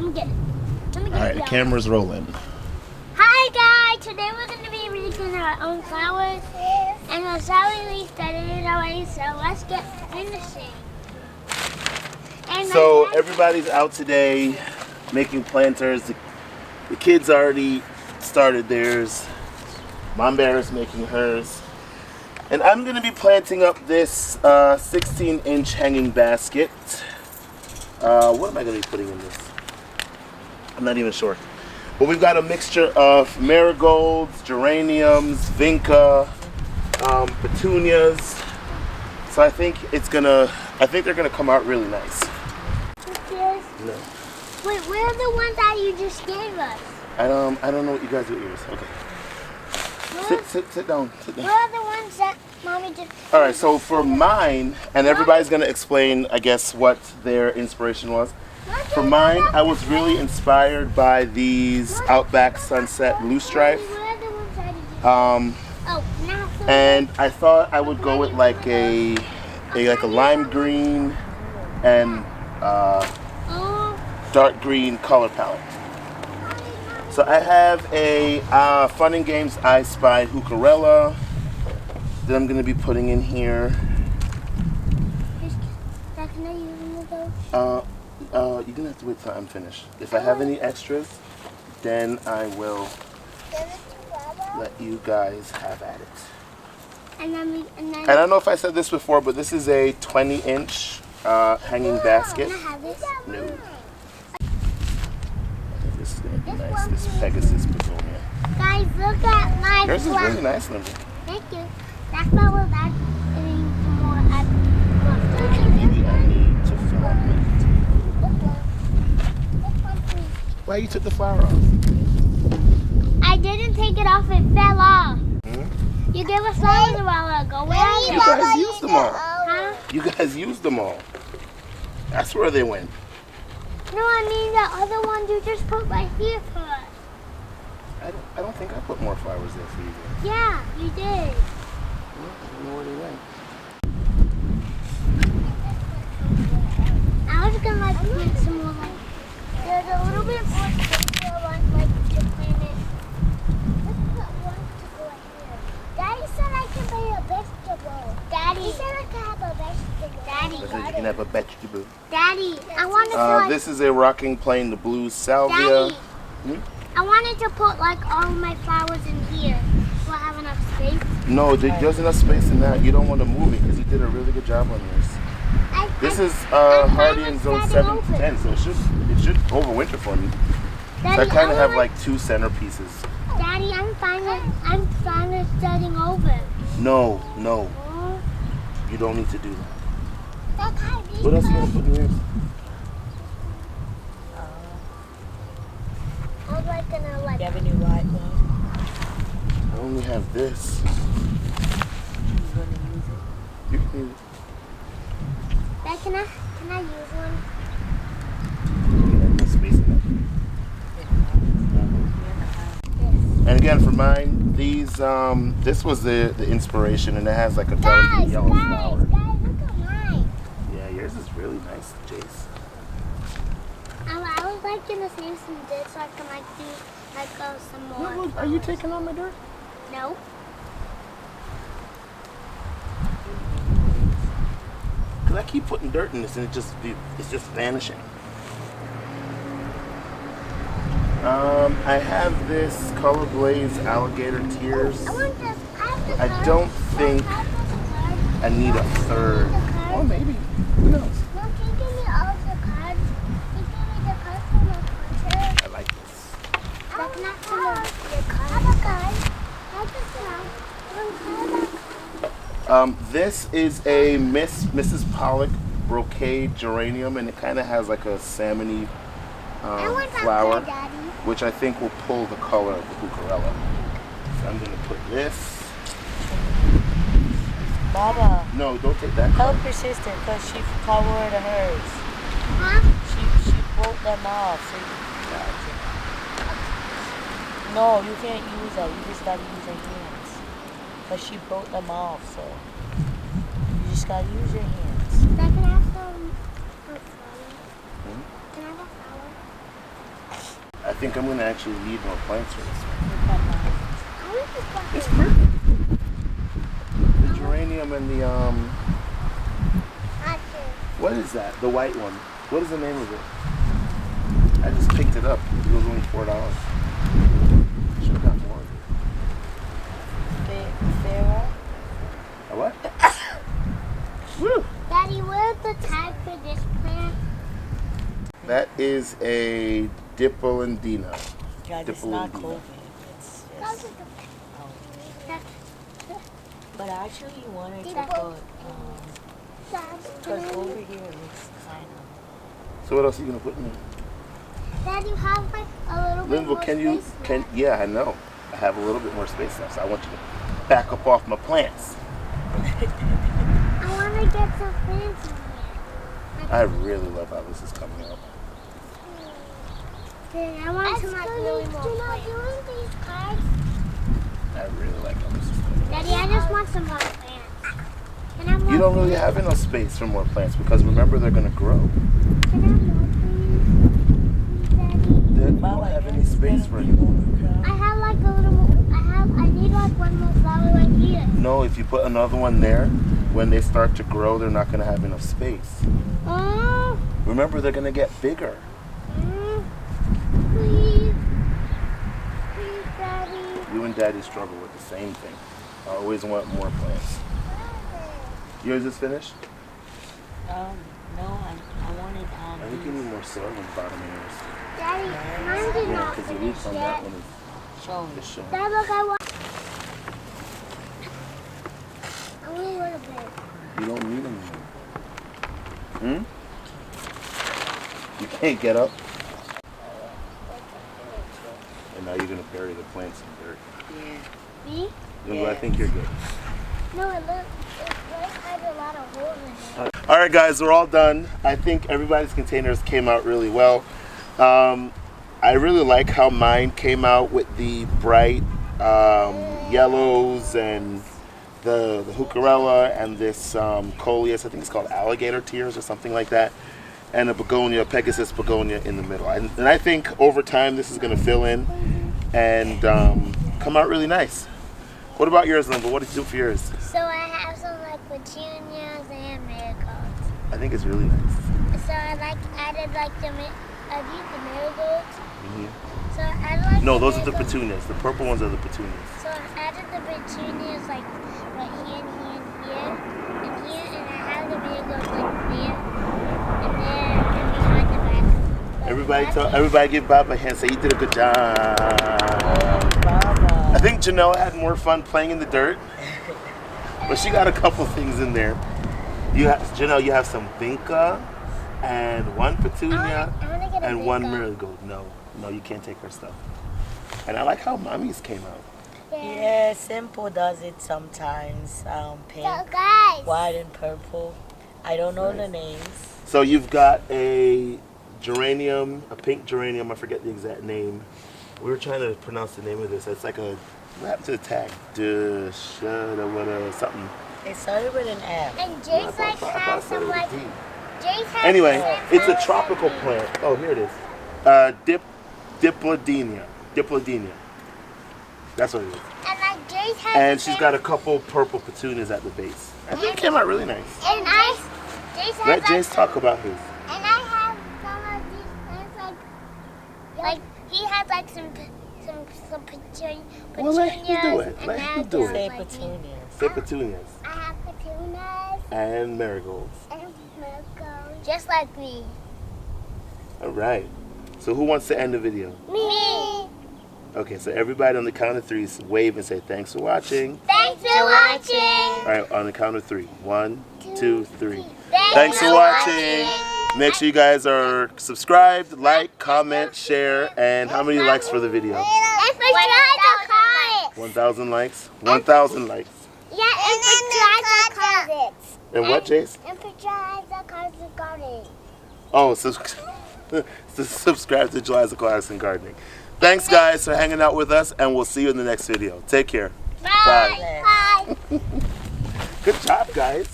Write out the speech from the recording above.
Let me get it. Alright, the camera's rolling. Hi guys, today we're going to be releasing our own flowers. And the Sally Lee started it already, so let's get finishing. And So everybody's out today making planters. The kids already started theirs. Mom Bear is making hers. And I'm going to be planting up this 16-inch hanging basket. What am I going to be putting in this? I'm not even sure. But we've got a mixture of marigolds, geraniums, vinca, petunias. So I think they're gonna come out really nice. No. Wait, where are the ones that you just gave us? I don't know what you guys do ears. Okay. Sit down. Where are the ones that Mommy just... Alright, so for mine, and everybody's gonna explain, I guess, what their inspiration was. For mine, I was really inspired by these Outback Sunset Loosestrife. And I thought I would go with like a lime green and dark green color palette. So I have a Fun and Games I Spy Hookerella that I'm going to be putting in here. Can I use one of those? You're going to have to wait till I'm finished. If I have any extras, then I will let you guys have at it. And I don't know if I said this before, but this is a 20-inch hanging basket. Can I have this? No. This is going to be nice, this Pegasus begonia. Guys, look at my Yours is really nice, Linda. Thank you. That's what we're adding more at Maybe I need to film it. Why you took the flower off? I didn't take it off, it fell off. You gave us flowers a while ago. Where are they? You guys used them all. Huh? You guys used them all. That's where they went. No, I mean the other ones you just put right here for us. I don't think I put more flowers there for you guys. Yeah, you did. Well, I don't know where they went. I was gonna like plant some more like there's a little bit more space where I want like to plant it. Let's put one to go here. Daddy said I can play a vegetable. Daddy. He said I can have a vegetable. Daddy. I said you can have a vegetable. Daddy, I wanted to like, this is a rocking plane, the blue salvia. Daddy, I wanted to put like all of my flowers in here. Do I have enough space? No, there's enough space in that. You don't want to move it because you did a really good job on yours. This is hardy in zone 7 to 10, so it should overwinter for me. Daddy, So I kind of have like two centerpieces. Daddy, I'm fine with starting over. No, you don't need to do that. What else are you gonna put in yours? I was like gonna like. You have a new light one? I only have this. You gonna use it? You can use it. Dad, can I use one? You have no space in that. And again, for mine, these this was the inspiration, and it has like a delicate yellow flower. Guys, look at mine. Yeah, yours is really nice, Jace. I was like gonna save some dirt so I can like do like some more. Are you taking all my dirt? No. Cause I keep putting dirt in this, and it's just vanishing. I have this Color Blaze Alligator Tears. I want this. I don't think I need a third. Oh, maybe. Who knows? Mom, can you give me all of the cards? Can you give me the cards from my printer? I like this. That's not from the cards. Have a card. This is a Mrs. Pollock brocade geranium, and it kind of has like a salmony flower, which I think will pull the color of the hookerella. So I'm going to put this. Mama. No, don't take that How card. persistent, because she covered hers. Huh? She broke them off. So no, you can't use them. You just gotta use your hands. But she broke them off, so you just gotta use your hands. Can I have some flour? Can I have a flour? think I'm gonna actually need more plants for this one. Look at mine. I want this one. It's pretty. The geranium and the what is that? The white one. What is the name of it? I just picked it up. It was only $4. Should have got more of it. Sarah? A what? Woo! Daddy, where's the tag for this plant? That is a Diploendina. God, it's not COVID. It's That's just, like a- but actually you wanted to Diplo- put, because over here it looks kind of. So what else are you gonna put in there? Dad, you have like a little bit Linville, more can you space can left. yeah, I know. I have a little bit more space now, so I want you to back up off my plants. I want to get some plants in here. I really love how this is coming out. Then I want some like really more plants. Doing these cards. I really like how this is coming out. Daddy, I just want some more plants. Can I have more You don't really plants? have enough space for more plants because remember they're gonna grow. Can I have more plants? Daddy? Then you don't have any space for it. I have like a little more. I need like one more flower right here. No, if you put another one there, when they start to grow, they're not gonna have enough space. Oh, Remember, they're gonna get bigger. please. Please, Daddy. You and Daddy struggle with the same thing. I always want more plants. Yours is finished? No, I wanted I think you need more soil on the bottom of yours. Daddy, mine did Yeah, not because the finish leaf on that yet. one show me. is showing. Dad, look, I want. I want a little bit. You don't need them anymore. You can't get up? And now you're going to bury the plants in dirt. Yeah. Me? Linville, I think you're good. No, it has a lot of holes in it. All right, guys, we're all done. I think everybody's containers came out really well. I really like how mine came out with the bright yellows and the heucherella and this coleus. I think it's called alligator tears or something like that. And a begonia, Pegasus begonia in the middle. And I think over time this is going to fill in and come out really nice. What about yours, Linville? What did you do for yours? So I have some like petunias and marigolds. I think it's really nice. So I like added like the are these the marigolds? Mhm. So I added like No, those are the marigolds. petunias. The purple ones are the petunias. So I added the petunias like right here and here and here, and I have the marigolds like there and there and behind the back. Like, Everybody give Bob a hand. Say you did a good job. Baba. I think Janelle had more fun playing in the dirt, but she got a couple things in there. Janelle, you have some vinca and one petunia I wanna get a and one vinca. marigold. No, you can't take her stuff. And I like how mommy's came out. Yeah, Simple does it sometimes. Pink, So guys, white, and purple. I don't know the Nice. names. So you've got a geranium, a pink geranium. I forget the exact name. We were trying to pronounce the name of this. It's like a what happened to the tag? Something. It started with an F. and Jace like has some like Jace has Anyway, some it's a fruits tropical and plant. Oh, here it is. Diploendina. That's what it is. And like Jace has And the she's same- got a couple purple petunias at the base. I think it came out really nice. And Jace has Let like, Jace talk about his. and I have some of these plants like he has like some petunias. Well, let him do it. and Let now him do there's, it. Say like, petunias. Say petunias I have petunias and marigolds. and marigolds. Just like me. All right. So who wants to end the video? Me. Okay, so everybody on the count of three, wave and say thanks for watching. Thanks for watching. All right, on the count of three. 1, 2, 3. Thanks Thanks for watching. Make sure you guys are subscribed, like, comment, share, and how many likes for the video? And for try to comment. 1,000 likes? 1,000 likes. Yeah, and for try to comment. And what, Jace? And for try to comment. Oh, subscribe to Jhuly's Aquatics and Gardening. Thanks, guys, for hanging out with us, and we'll see you in the next video. Take care. Bye. Bye. Good job, guys.